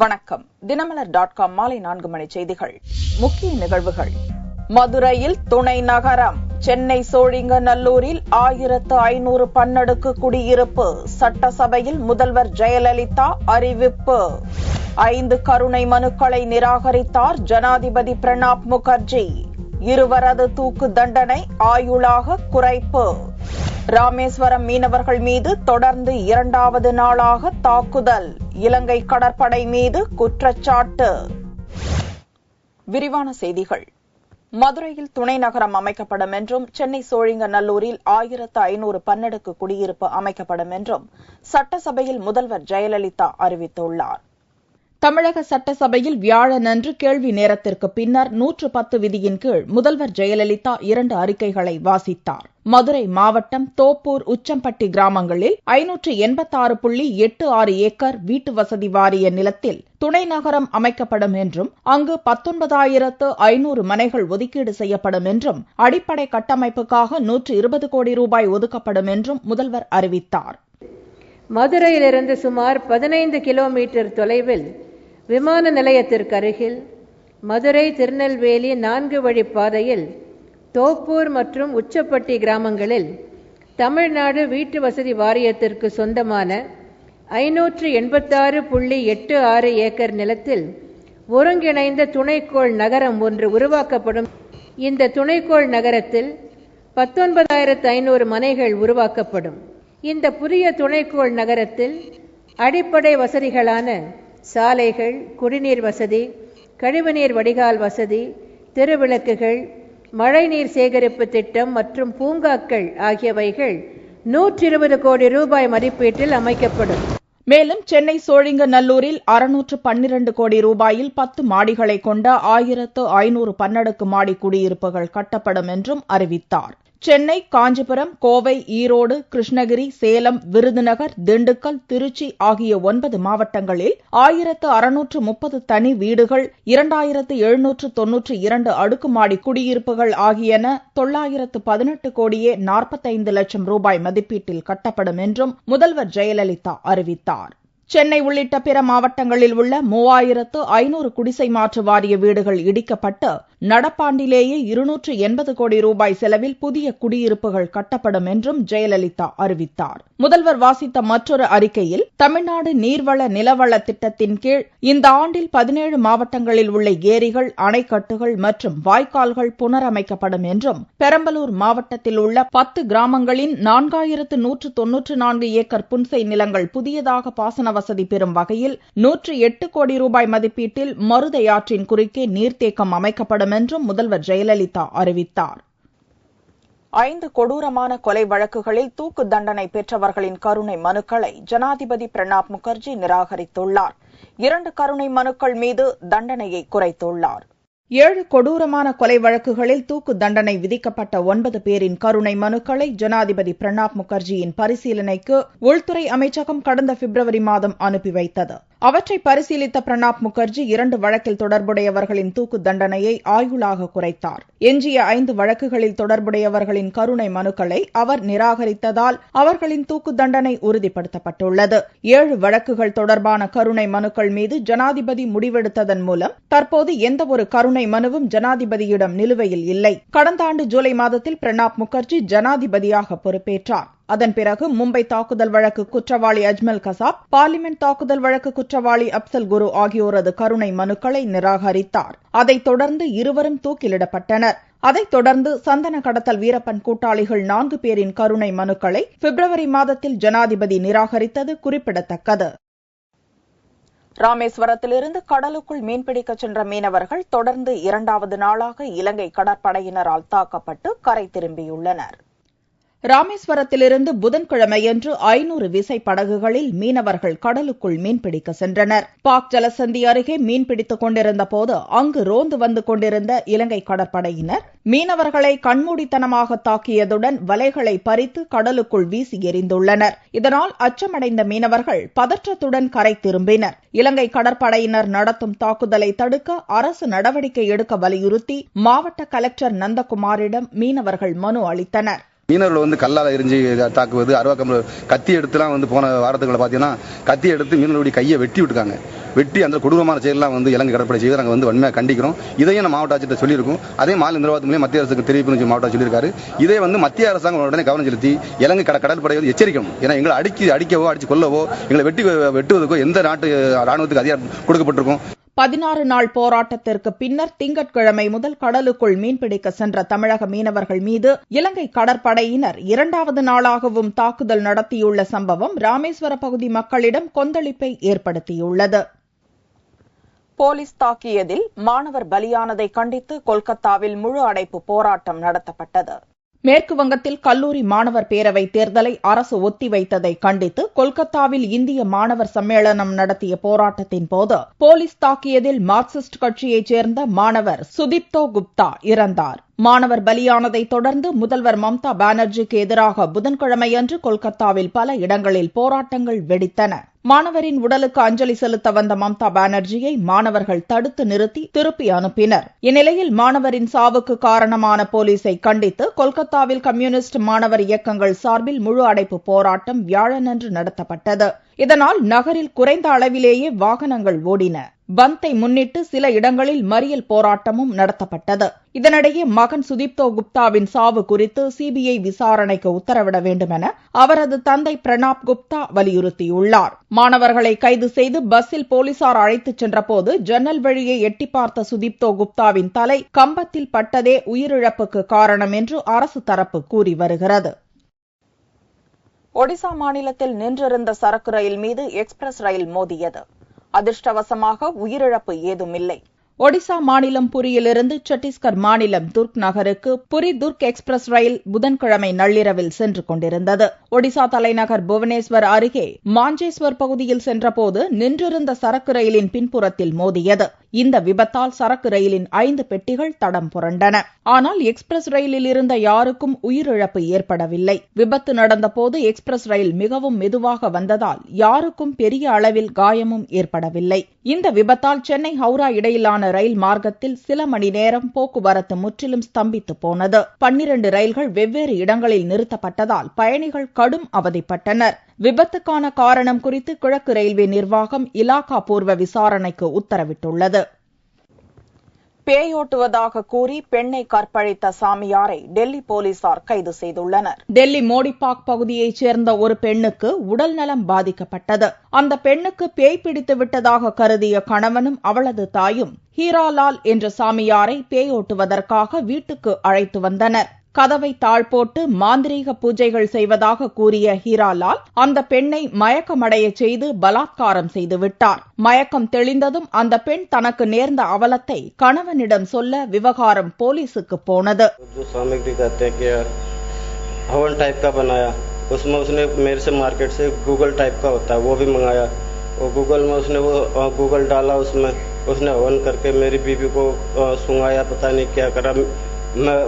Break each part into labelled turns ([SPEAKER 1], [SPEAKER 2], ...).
[SPEAKER 1] வணக்கம். தினமலர்.com மாலை 4 மணி செய்திகள். முக்கிய நிகழ்வுகள். மதுரையில் துணை நகரம். சென்னை சோழிங்கநல்லூரில் 1500 பன்னடுக்கு குடியிருப்பு. சட்டசபையில் முதல்வர் ஜெயலலிதா அறிவிப்பு. 5 கருணை மனுக்களை நிராகரித்தார் ஜனாதிபதி பிரணாப் முகர்ஜி. இருவரது தூக்கு தண்டனை ஆயுளாக குறைப்பு. ராமேஸ்வரம் மீனவர்கள் மீது தொடர்ந்து 2வது நாளாக தாக்குதல். இலங்கை கடற்படை மீது குற்றச்சாட்டு. விரிவான செய்திகள். மதுரையில் துணை நகரம் அமைக்கப்படும் என்றும் சென்னை சோழிங்கநல்லூரில் 1500 பன்னடுக்கு குடியிருப்பு அமைக்கப்படும் என்றும் சட்டசபையில் முதல்வர் ஜெயலலிதா அறிவித்துள்ளார். தமிழக சட்டசபையில் வியாழனன்று கேள்வி நேரத்திற்கு பின்னர் 110 விதியின் கீழ் முதல்வர் ஜெயலலிதா 2 அறிக்கைகளை வாசித்தார். மதுரை மாவட்டம் தோப்பூர், உச்சம்பட்டி கிராமங்களில் 586.86 ஏக்கர் வீட்டு வசதி வாரிய நிலத்தில் துணை நகரம் அமைக்கப்படும் என்றும் அங்கு 19,500 மனைகள் ஒதுக்கீடு செய்யப்படும் என்றும் அடிப்படை கட்டமைப்புக்காக 120 கோடி ரூபாய் ஒதுக்கப்படும் என்றும் முதல்வர் அறிவித்தார்.
[SPEAKER 2] மதுரையிலிருந்து சுமார் 15 கிலோமீட்டர் தொலைவில் விமான நிலையத்திற்கு அருகில் மதுரை திருநெல்வேலி 4 வழி பாதையில் தோப்பூர் மற்றும் உச்சப்பட்டி கிராமங்களில் தமிழ்நாடு வீட்டு வசதி வாரியத்திற்கு சொந்தமான 586.86 ஏக்கர் நிலத்தில் ஒருங்கிணைந்த துணைக்கோள் நகரம் ஒன்று உருவாக்கப்படும். இந்த துணைக்கோள் நகரத்தில் 19,500 மனைகள் உருவாக்கப்படும். இந்த புதிய துணைக்கோள் நகரத்தில் அடிப்படை வசதிகளான சாலைகள், குடிநீர் வசதி, கழிவுநீர் வடிகால் வசதி, தெருவிளக்குகள், மழைநீர் சேகரிப்பு திட்டம் மற்றும் பூங்காக்கள் ஆகியவைகள் 120 கோடி ரூபாய் மதிப்பீட்டில் அமைக்கப்படும்.
[SPEAKER 1] மேலும் சென்னை சோழிங்கநல்லூரில் 612 கோடி ரூபாயில் 10 மாடிகளை கொண்ட 1500 பன்னடுக்கு மாடி குடியிருப்புகள் கட்டப்படும் என்றும் அறிவித்தார். சென்னை, காஞ்சிபுரம், கோவை, ஈரோடு, கிருஷ்ணகிரி, சேலம், விருதுநகர், திண்டுக்கல், திருச்சி ஆகிய 9 மாவட்டங்களில் 1630 தனி வீடுகள், 2792 அடுக்குமாடி குடியிருப்புகள் ஆகியன 918 கோடியே 45 லட்சம் ரூபாய் மதிப்பீட்டில் கட்டப்படும் என்றும் முதல்வர் ஜெயலலிதா அறிவித்தார். சென்னை உள்ளிட்ட பிற மாவட்டங்களில் உள்ள 3500 குடிசை மாற்று வாரிய வீடுகள் இடிக்கப்பட்டு நடப்பாண்டிலேயே 280 கோடி ரூபாய் செலவில் புதிய குடியிருப்புகள் கட்டப்படும் என்றும் ஜெயலலிதா அறிவித்தார். முதல்வர் வாசித்த மற்றொரு அறிக்கையில் தமிழ்நாடு நீர்வள நிலவள திட்டத்தின் கீழ் இந்த ஆண்டில் 17 மாவட்டங்களில் உள்ள ஏரிகள், அணைக்கட்டுகள் மற்றும் வாய்க்கால்கள் புனரமைக்கப்படும் என்றும் பெரம்பலூர் மாவட்டத்தில் உள்ள 10 கிராமங்களின் 4194 ஏக்கர் புன்சை நிலங்கள் புதியதாக பாசன வசதி பெறும் வகையில் 108 கோடி ரூபாய் மதிப்பீட்டில் மருதையாற்றின் குறுக்கே நீர்த்தேக்கம் அமைக்கப்படும் என்றும் முதல்வர் ஜெயலலிதா அறிவித்தார். 5 கொடூரமான கொலை வழக்குகளில் தூக்கு தண்டனை பெற்றவர்களின் கருணை மனுக்களை ஜனாதிபதி பிரணாப் முகர்ஜி நிராகரித்துள்ளார். 2 கருணை மனுக்கள் மீது தண்டனையை குறைத்துள்ளார். 7 கொடூரமான கொலை வழக்குகளில் தூக்கு தண்டனை விதிக்கப்பட்ட 9 பேரின் கருணை மனுக்களை ஜனாதிபதி பிரணாப் முகர்ஜியின் பரிசீலனைக்கு உள்துறை அமைச்சகம் கடந்த பிப்ரவரி மாதம் அனுப்பி வைத்தது. அவற்றை பரிசீலித்த பிரணாப் முகர்ஜி 2 வழக்கில் தொடர்புடையவர்களின் தூக்கு தண்டனையை ஆயுளாக குறைத்தார். எஞ்சிய 5 வழக்குகளில் தொடர்புடையவர்களின் கருணை மனுக்களை அவர் நிராகரித்ததால் அவர்களின் தூக்கு தண்டனை உறுதிப்படுத்தப்பட்டுள்ளது. 7 வழக்குகள் தொடர்பான கருணை மனுக்கள் மீது ஜனாதிபதி முடிவெடுத்ததன் மூலம் தற்போது எந்தவொரு கருணை மனுவும் ஜனாதிபதியிடம் நிலுவையில் இல்லை. கடந்த ஆண்டு ஜூலை மாதத்தில் பிரணாப் முகர்ஜி ஜனாதிபதியாக பொறுப்பேற்றார். அதன் பிறகு மும்பை தாக்குதல் வழக்கு குற்றவாளி அஜ்மல் கசாப், பார்லிமெண்ட் தாக்குதல் வழக்கு குற்றவாளி அப்சல் குரு ஆகியோரது கருணை மனுக்களை நிராகரித்தார். அதைத் தொடர்ந்து இருவரும் தூக்கிலிடப்பட்டனர். அதைத் தொடர்ந்து சந்தன கடத்தல் வீரப்பன் கூட்டாளிகள் 4 பேரின் கருணை மனுக்களை பிப்ரவரி மாதத்தில் ஜனாதிபதி நிராகரித்தது குறிப்பிடத்தக்கது. ராமேஸ்வரத்திலிருந்து கடலுக்குள் மீன்பிடிக்க சென்ற மீனவர்கள் தொடர்ந்து 2வது நாளாக இலங்கை கடற்படையினரால் தாக்கப்பட்டு கரை திரும்பியுள்ளனர். ராமேஸ்வரத்திலிருந்து புதன்கிழமையன்று 500 விசை படகுகளில் மீனவர்கள் கடலுக்குள் மீன்பிடிக்க சென்றனர். பாக் ஜலசந்தி அருகே மீன்பிடித்துக் கொண்டிருந்த போது அங்கு ரோந்து வந்து கொண்டிருந்த இலங்கை கடற்படையினர் மீனவர்களை கண்மூடித்தனமாக தாக்கியதுடன் வலைகளை பறித்து கடலுக்குள் வீசி எறிந்துள்ளனர். இதனால் அச்சமடைந்த மீனவர்கள் பதற்றத்துடன் கரை திரும்பினர். இலங்கை கடற்படையினர் நடத்தும் தாக்குதலை தடுக்க அரசு நடவடிக்கை எடுக்க வலியுறுத்தி மாவட்ட கலெக்டர் நந்தகுமாரிடம் மீனவர்கள் மனு அளித்தனர்.
[SPEAKER 3] மீனவர்கள் கல்லால் எரிஞ்சு தாக்குவது, அருவாக்கம்பு கத்தி எடுத்துலாம் போன வாரத்துக்குள்ள பார்த்தீங்கன்னா கத்தி எடுத்து மீனவர்களுடைய கையை வெட்டி விட்டுருக்காங்க. வெட்டி அந்த கொடூரமான செயலெல்லாம் இலங்கை கடற்படை செய்து நாங்கள் வன்மையாக கண்டிக்கிறோம். இதையும் நம்ம மாவட்ட ஆட்சியர் சொல்லியிருக்கோம். அதே மாநில நிர்வாகத்து மூலம் மத்திய அரசுக்கு தெரிவிப்பு மாவட்ட சொல்லியிருக்காரு. இதை மத்திய அரசாங்கம் உடனே கவனம் செலுத்தி இலங்கை கடற்படை எச்சரிக்கணும். ஏன்னா எங்களை அடிக்கவோ அடிச்சு கொல்லவோ எங்களை வெட்டுவதற்கோ எந்த நாட்டு ராணுவத்துக்கு அதிகாரம் கொடுக்கப்பட்டிருக்கும்.
[SPEAKER 1] 16 நாள் போராட்டத்திற்கு பின்னர் திங்கட்கிழமை முதல் கடலுக்குள் மீன்பிடிக்க சென்ற தமிழக மீனவர்கள் மீது இலங்கை கடற்படையினர் 2வது நாளாகவும் தாக்குதல் நடத்தியுள்ள சம்பவம் ராமேஸ்வர பகுதி மக்களிடம் கொந்தளிப்பை ஏற்படுத்தியுள்ளது. போலீஸ் தாக்கியதில் மாணவர் பலியானதை கண்டித்து கொல்கத்தாவில் முழு அடைப்பு போராட்டம் நடத்தப்பட்டது. மேற்கு வங்கத்தில் கல்லூரி மாணவர் பேரவை தேர்தலை அரசு ஒத்திவைத்ததை கண்டித்து கொல்கத்தாவில் இந்திய மாணவர் சம்மேளனம் நடத்திய போராட்டத்தின் போது போலீஸ் தாக்கியதில் மார்க்சிஸ்ட் கட்சியைச் சேர்ந்த மாணவர் சுதீப்தோ குப்தா இறந்தார். மாணவர் பலியானதை தொடர்ந்து முதல்வர் மம்தா பானர்ஜிக்கு எதிராக புதன்கிழமையன்று கொல்கத்தாவில் பல இடங்களில் போராட்டங்கள் வெடித்தன. மாணவரின் உடலுக்கு அஞ்சலி செலுத்த வந்த மம்தா பானர்ஜியை மாணவர்கள் தடுத்து நிறுத்தி திருப்பி அனுப்பினர். இந்நிலையில் மாணவரின் சாவுக்கு காரணமான போலீசை கண்டித்து கொல்கத்தாவில் கம்யூனிஸ்ட் மாணவர் இயக்கங்கள் சார்பில் முழு அடைப்பு போராட்டம் வியாழனன்று நடத்தப்பட்டது. இதனால் நகரில் குறைந்த அளவிலேயே வாகனங்கள் ஓடின. பந்தை முன்னிட்டு சில இடங்களில் மறியல் போராட்டமும் நடத்தப்பட்டது. இதனிடையே மகன் சுதீப்தோ குப்தாவின் சாவு குறித்து சிபிஐ விசாரணைக்கு உத்தரவிட வேண்டும் என அவரது தந்தை பிரணாப் குப்தா வலியுறுத்தியுள்ளார். மாணவர்களை கைது செய்து பஸ்ஸில் போலீசார் அழைத்துச் சென்றபோது ஜன்னல் வழியே எட்டி பார்த்த சுதீப்தோ குப்தாவின் தலை கம்பத்தில் பட்டதே உயிரிழப்புக்கு காரணம் என்று அரசு தரப்பு கூறி வருகிறது. ஒடிசா மாநிலத்தில் நின்றிருந்த சரக்கு ரயில் மீது எக்ஸ்பிரஸ் ரயில் மோதியது. அதிர்ஷ்டவசமாக உயிரிழப்பு ஏதுமில்லை. ஒடிசா மாநிலம் புரியிலிருந்து சத்தீஸ்கர் மாநிலம் துர்க் நகருக்கு புரி துர்க் எக்ஸ்பிரஸ் ரயில் புதன்கிழமை நள்ளிரவில் சென்று கொண்டிருந்தது. ஒடிசா தலைநகர் புவனேஸ்வர் அருகே மாஞ்சேஸ்வர் பகுதியில் சென்றபோது நின்றிருந்த சரக்கு ரயிலின் பின்புறத்தில் மோதியது. இந்த விபத்தால் சரக்கு ரயிலின் 5 பெட்டிகள் தடம் புரண்டன. ஆனால் எக்ஸ்பிரஸ் ரயிலில் இருந்த யாருக்கும் உயிரிழப்பு ஏற்படவில்லை. விபத்து நடந்தபோது எக்ஸ்பிரஸ் ரயில் மிகவும் மெதுவாக வந்ததால் யாருக்கும் பெரிய அளவில் காயமும் ஏற்படவில்லை. இந்த விபத்தால் சென்னை ஹவுரா இடையிலான ரயில் மார்க்கத்தில் சில மணி நேரம் போக்குவரத்து முற்றிலும் ஸ்தம்பித்து போனது. 12 ரயில்கள் வெவ்வேறு இடங்களில் நிறுத்தப்பட்டதால் பயணிகள் கடும் அவதிப்பட்டனர். விபத்துக்கான காரணம் குறித்து கிழக்கு ரயில்வே நிர்வாகம் இலாகா பூர்வ விசாரணைக்கு உத்தரவிட்டுள்ளது. பேயோட்டுவதாக கூறி பெண்ணை கற்பழித்த சாமியாரை டெல்லி போலீசார் கைது செய்துள்ளனர். டெல்லி மோடிபாக் பகுதியைச் சேர்ந்த ஒரு பெண்ணுக்கு உடல் நலம் பாதிக்கப்பட்டது. அந்த பெண்ணுக்கு பேய் பிடித்து விட்டதாக கருதிய கணவனும் அவளது தாயும் ஹீராலால் என்ற சாமியாரை பேயோட்டுவதற்காக வீட்டுக்கு அழைத்து வந்தனர். கதவை தாழ்போட்டு மாந்திரீக பூஜைகள் செய்வதாக கூறிய ஹீராலால் அந்த பெண்ணை மயக்கமடைய செய்து பலாத்காரம் செய்துவிட்டார். மயக்கம் தெளிந்ததும் அந்த பெண் தனக்கு நேர்ந்த அவலத்தை கணவனிடம் சொல்ல விவகாரம் போலீசுக்கு போனது.
[SPEAKER 4] हवन टाइप का बनाया, उसमें उसने मेरे से मार्केट से गूगल टाइप का होता है वो भी मंगाया और गूगल में उसने वो गूगल डाला, उसमें उसने हवन करके मेरी बीवी को सुंगाया, पता नहीं क्या करा,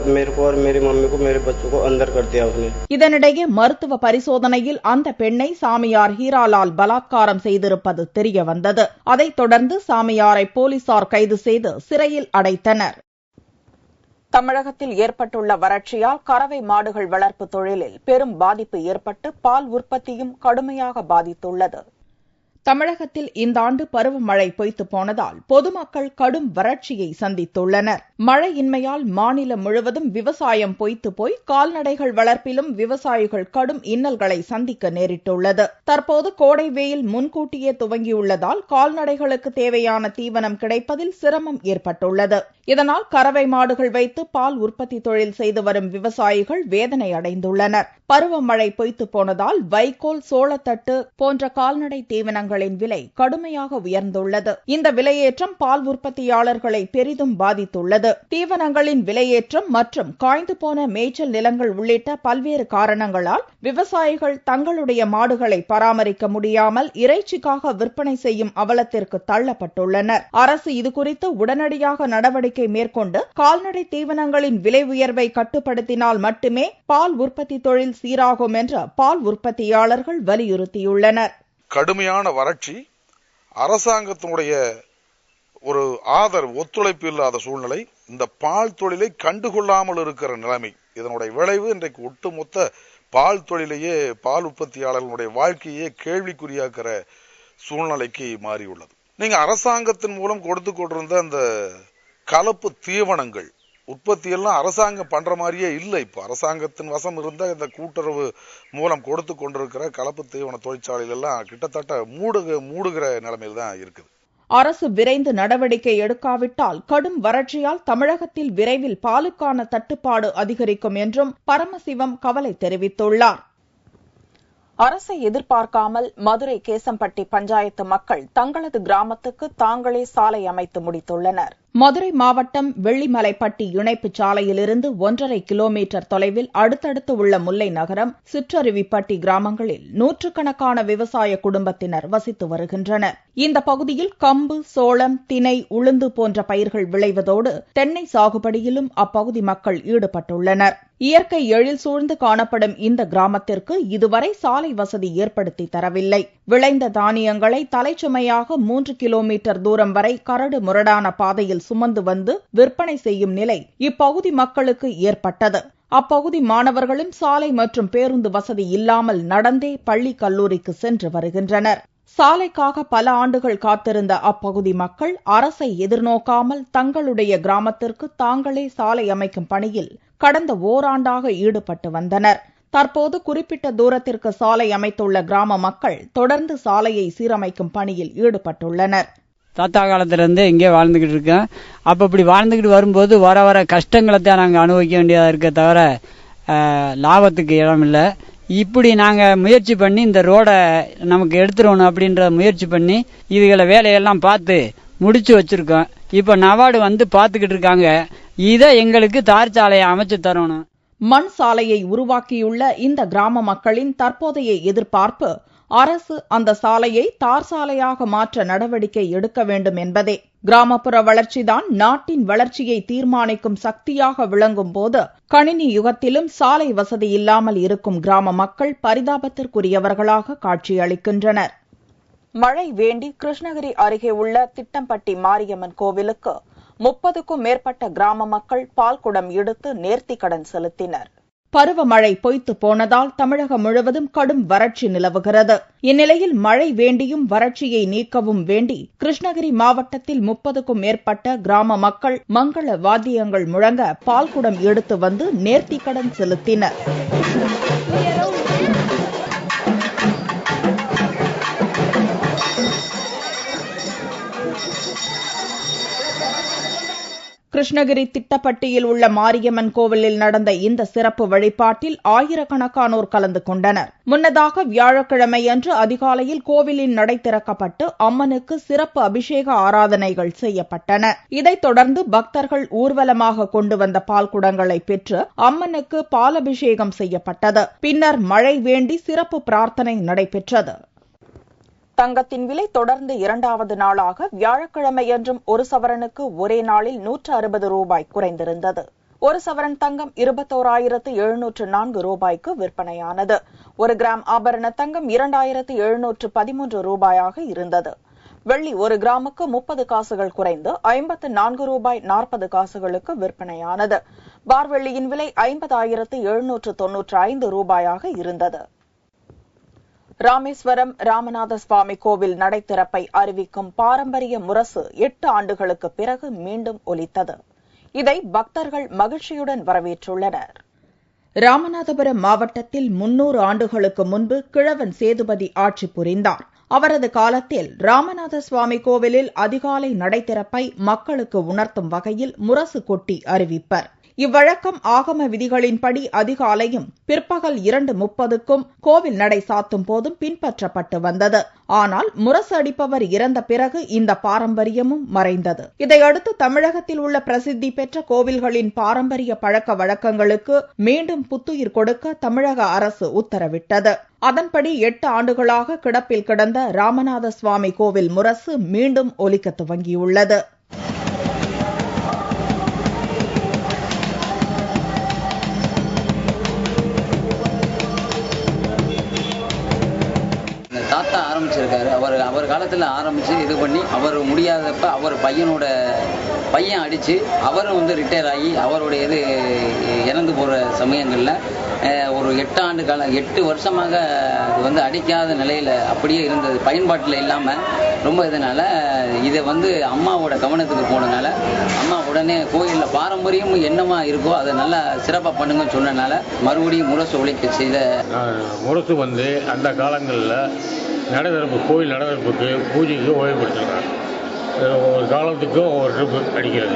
[SPEAKER 4] मेरे को और मेरी मम्मी को मेरे बच्चों को अंदर कर दिया उसने.
[SPEAKER 1] இதனிடையே மருத்துவ பரிசோதனையில் அந்த பெண்ணை சாமியார் ஹீராலால் பலாத்காரம் செய்திருப்பது தெரிய வந்தது. அதைத் தொடர்ந்து சாமியாரை போலீசார் கைது செய்து சிறையில் அடைத்தனர். தமிழகத்தில் ஏற்பட்டுள்ள வறட்சியால் கறவை மாடுகள் வளர்ப்பு தொழிலில் பெரும் பாதிப்பு ஏற்பட்டு பால் உற்பத்தியும் கடுமையாக பாதித்துள்ளது. தமிழகத்தில் இந்த ஆண்டு பருவமழை பொய்த்து போனதால் பொதுமக்கள் கடும் வறட்சியை சந்தித்துள்ளனர். மழையின்மையால் மாநிலம் முழுவதும் விவசாயம் பொய்த்து போய் கால்நடைகள் வளர்ப்பிலும் விவசாயிகள் கடும் இன்னல்களை சந்திக்க நேரிட்டுள்ளது. தற்போது கோடை வெயில் முன்கூட்டியே துவங்கியுள்ளதால் கால்நடைகளுக்கு தேவையான தீவனம் கிடைப்பதில் சிரமம் ஏற்பட்டுள்ளது. இதனால் கறவை மாடுகள் வைத்து பால் உற்பத்தி தொழில் செய்து வரும் விவசாயிகள் வேதனை அடைந்துள்ளனர். பருவமழை பொய்த்து போனதால் வைக்கோல், சோளத்தட்டு போன்ற கால்நடை தீவனங்களின் விலை கடுமையாக உயர்ந்துள்ளது. இந்த விலையேற்றம் பால் உற்பத்தியாளர்களை பெரிதும் பாதித்துள்ளது. தீவனங்களின் விலையேற்றம் மற்றும் காய்ந்து போன மேய்ச்சல் நிலங்கள் உள்ளிட்ட பல்வேறு காரணங்களால் விவசாயிகள் தங்களுடைய மாடுகளை பராமரிக்க முடியாமல் இறைச்சிக்காக விற்பனை செய்யும் அவலத்திற்கு தள்ளப்பட்டுள்ளனர். அரசு இதுகுறித்து உடனடியாக நடவடிக்கை மேற்கொண்டு கால்நடை தீவனங்களின் விலை உயர்வை கட்டுப்படுத்தினால் மட்டுமே பால் உற்பத்தி தொழில் சீராகும் என்று பால் உற்பத்தியாளர்கள் வலியுறுத்தியுள்ளனர்.
[SPEAKER 5] கடுமையான வறட்சி, அரசாங்கத்தினுடைய ஒரு ஆதரவு, ஒத்துழைப்பு இல்லாத சூழ்நிலை, இந்த பால் தொழிலை கண்டுகொள்ளாமல் இருக்கிற நிலைமை, இதனுடைய விளைவு இன்றைக்கு ஒட்டுமொத்த பால் தொழிலையே, பால் உற்பத்தியாளர்களுடைய வாழ்க்கையே கேள்விக்குறியாக்கிற சூழ்நிலைக்கு மாறியுள்ளது. நீங்க அரசாங்கத்தின் மூலம் கொடுத்து கொண்டிருந்த அந்த கலப்பு தீவனங்கள் உற்பத்தி எல்லாம் அரசாங்கம் பண்ற மாதிரியே இல்லை. இப்போ அரசாங்கத்தின் வசம் இருந்த இந்த கூட்டுறவு மூலம் கொடுத்து கொண்டிருக்கிற கலப்பு தீவன தொழிற்சாலைகள் எல்லாம் கிட்டத்தட்ட மூடுகிற நிலைமையில் தான் இருக்குது.
[SPEAKER 1] அரசு விரைந்து நடவடிக்கை எடுக்காவிட்டால் கடும் வறட்சியால் தமிழகத்தில் விரைவில் பாலுக்கான தட்டுப்பாடு அதிகரிக்கும் என்றும் பரமசிவம் கவலை தெரிவித்துள்ளார். அரசை எதிர்பார்க்காமல் மதுரை கேசம்பட்டி பஞ்சாயத்து மக்கள் தங்களது கிராமத்துக்கு தாங்களே சாலை அமைத்து முடித்துள்ளனர். மதுரை மாவட்டம் வெள்ளிமலைப்பட்டி இணைப்பு சாலையிலிருந்து 1.5 கிலோமீட்டர் தொலைவில் அடுத்தடுத்து உள்ள முல்லை நகரம், சிற்றருவிப்பட்டி கிராமங்களில் நூற்றுக்கணக்கான விவசாய குடும்பத்தினர் வசித்து வருகின்றனர். இந்த பகுதியில் கம்பு, சோளம், திணை, உளுந்து போன்ற பயிர்கள் விளைவதோடு தென்னை சாகுபடியிலும் அப்பகுதி மக்கள் ஈடுபட்டுள்ளனர். இயற்கை எழில் சூழ்ந்து காணப்படும் இந்த கிராமத்திற்கு இதுவரை சாலை வசதி ஏற்படுத்தி தரவில்லை. விளைந்த தானியங்களை தலைச்சுமையாக 3 கிலோமீட்டர் தூரம் வரை கரடு முரடான பாதையில் சுமந்து வந்து விற்பனை செய்யும் நிலை இப்பகுதி மக்களுக்கு ஏற்பட்டது. அப்பகுதி மாணவர்களும் சாலை மற்றும் பேருந்து வசதி இல்லாமல் நடந்தே பள்ளி, கல்லூரிக்கு சென்று வருகின்றனர். சாலைக்காக பல ஆண்டுகள் காத்திருந்த அப்பகுதி மக்கள் அரசை எதிர்நோக்காமல் தங்களுடைய கிராமத்திற்கு தாங்களே சாலை அமைக்கும் பணியில் கடந்த ஓராண்டாக ஈடுபட்டு வந்தனர். தற்போது குறிப்பிட்ட தூரத்திற்கு சாலை அமைத்துள்ள கிராம மக்கள் தொடர்ந்து சாலையை சீரமைக்கும் பணியில் ஈடுபட்டுள்ளனர்.
[SPEAKER 6] தாத்தா காலத்திலிருந்து இங்கே வாழ்ந்துகிட்டு இருக்கேன். அப்ப இப்படி வாழ்ந்துகிட்டு வரும்போது வர வர கஷ்டங்களை தான் நாங்கள் அனுபவிக்க வேண்டியதா இருக்க தவிர லாபத்துக்கு இடம் இல்லை. இப்படி நாங்கள் முயற்சி பண்ணி இந்த ரோடை நமக்கு எடுத்துடணும் அப்படின்ற முயற்சி பண்ணி இதுகளை வேலையெல்லாம் பார்த்து முடிச்சு வச்சிருக்கோம். இப்போ நவார்டு வந்து பார்த்துக்கிட்டு இருக்காங்க. இதை எங்களுக்கு தார் சாலையை அமைச்சு தரணும்.
[SPEAKER 1] மண் சாலையை உருவாக்கியுள்ள இந்த கிராம மக்களின் தற்போதைய எதிர்பார்ப்பு அரசு அந்த சாலையை தார் சாலையாக மாற்ற நடவடிக்கை எடுக்க வேண்டும் என்பதே. கிராமப்புற வளர்ச்சிதான் நாட்டின் வளர்ச்சியை தீர்மானிக்கும் சக்தியாக விளங்கும் போது கணினி யுகத்திலும் சாலை வசதி இல்லாமல் இருக்கும் கிராம மக்கள் பரிதாபத்திற்குரியவர்களாக காட்சியளிக்கின்றனர். மழை வேண்டி கிருஷ்ணகிரி அருகே உள்ள திட்டம்பட்டி மாரியம்மன் கோவிலுக்கு 30க்கும் மேற்பட்ட கிராம மக்கள் பால்குடம் எடுத்து நேர்த்திக்கடன் செலுத்தினர். பருவமழை பொய்த்து போனதால் தமிழகம் முழுவதும் கடும் வறட்சி நிலவுகிறது. இந்நிலையில் மழை வேண்டியும் வறட்சியை நீக்கவும் வேண்டி கிருஷ்ணகிரி மாவட்டத்தில் 30க்கும் மேற்பட்ட கிராம மக்கள் மங்கள வாத்தியங்கள் முழங்க பால்குடம் எடுத்து வந்து நேர்த்திக்கடன் செலுத்தினர். கிருஷ்ணகிரி திட்டப்பட்டியில் உள்ள மாரியம்மன் கோவிலில் நடந்த இந்த சிறப்பு வழிபாட்டில் ஆயிரக்கணக்கானோர் கலந்து கொண்டனர். முன்னதாக வியாழக்கிழமையன்று அதிகாலையில் கோவிலின் நடை திறக்கப்பட்டு அம்மனுக்கு சிறப்பு அபிஷேக ஆராதனைகள் செய்யப்பட்டன. இதைத் தொடர்ந்து பக்தர்கள் ஊர்வலமாக கொண்டு வந்த பால்குடங்களை பெற்று அம்மனுக்கு பாலபிஷேகம் செய்யப்பட்டது. பின்னர் மழை வேண்டி சிறப்பு பிரார்த்தனை நடைபெற்றது. தங்கத்தின் விலை தொடர்ந்து 2வது நாளாக வியாழக்கிழமையன்றும் ஒரு சவரனுக்கு ஒரே நாளில் 160 ரூபாய் குறைந்திருந்தது. ஒரு சவரன் தங்கம் 21,704 ரூபாய்க்கு விற்பனையானது. 1 கிராம் ஆபரண தங்கம் 2,713 ரூபாயாக இருந்தது. வெள்ளி 1 கிராமுக்கு 30 காசுகள் குறைந்து 54 ரூபாய் 40 காசுகளுக்கு விற்பனையானது. பார்வெள்ளியின் விலை 50,795 ரூபாயாக இருந்தது. ராமேஸ்வரம் ராமநாத சுவாமி கோவில் நடை திறப்பை அறிவிக்கும் பாரம்பரிய முரசு 8 ஆண்டுகளுக்கு பிறகு மீண்டும் ஒலித்தது. இதை பக்தர்கள் மகிழ்ச்சியுடன் வரவேற்றுள்ளனர். ராமநாதபுரம் மாவட்டத்தில் 300 ஆண்டுகளுக்கு முன்பு கிழவன் சேதுபதி ஆட்சி புரிந்தார். அவரது காலத்தில் ராமநாத சுவாமி கோவிலில் அதிகாலை நடை திறப்பை மக்களுக்கு உணர்த்தும் வகையில் முரசு கொட்டி அறிவிப்பர். இவ்வழக்கம் ஆகம விதிகளின்படி அதிகாலையும் பிற்பகல் 2:30க்கும் கோவில் நடை சாத்தும் போதும் பின்பற்றப்பட்டு வந்தது. ஆனால் முரசு அடிப்பவர் இறந்த பிறகு இந்த பாரம்பரியமும் மறைந்தது. இதையடுத்து தமிழகத்தில் உள்ள பிரசித்தி பெற்ற கோவில்களின் பாரம்பரிய பழக்க வழக்கங்களுக்கு மீண்டும் புத்துயிர் கொடுக்க தமிழக அரசு உத்தரவிட்டது. அதன்படி 8 ஆண்டுகளாக கிடப்பில் கிடந்த ராமநாத சுவாமி கோவில் முரசு மீண்டும் ஒலிக்க துவங்கியுள்ளது.
[SPEAKER 7] தாத்தா ஆரம்பிச்சிருக்காரு. அவர் காலத்தில் ஆரம்பித்து இது பண்ணி அவர் முடியாதப்ப அவர் பையன் அடித்து அவரும் வந்து ரிட்டையர் ஆகி அவருடைய இது இறந்து போகிற சமயங்களில் ஒரு 8 ஆண்டு காலம் 8 வருஷமாக அது வந்து அடிக்காத நிலையில் அப்படியே இருந்தது. பயன்பாட்டில் இல்லாமல் ரொம்ப இதனால் இதை அம்மாவோட கவனத்துக்கு போனதுனால அம்மா உடனே கோயிலில் பாரம்பரியம் என்னமா இருக்கோ அதை நல்லா சிறப்பாக பண்ணுங்கன்னு சொன்னனால மறுபடியும் முரசு ஒழிக்க செய்த
[SPEAKER 8] முரசு அந்த காலங்களில் நடவரப்பு கோயில் நடவரப்புக்கு பூஜைக்கு உபயோகப்படுத்துகிறார். ஒரு காலத்துக்கும் ஒரு ட்ரிப் அடிக்கிறது.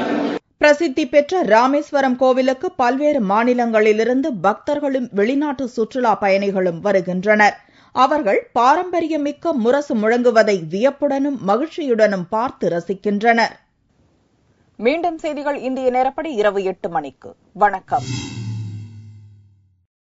[SPEAKER 1] பிரசித்தி பெற்ற ராமேஸ்வரம் கோவிலுக்கு பல்வேறு மாநிலங்களிலிருந்து பக்தர்களும் வெளிநாட்டு சுற்றுலா பயணிகளும் வருகின்றனர். அவர்கள் பாரம்பரியமிக்க முரசு முழங்குவதை வியப்புடனும் மகிழ்ச்சியுடனும் பார்த்து ரசிக்கின்றனர். மீண்டும் செய்திகள் இந்திய நேரப்படி இரவு 8 மணிக்கு. வணக்கம்.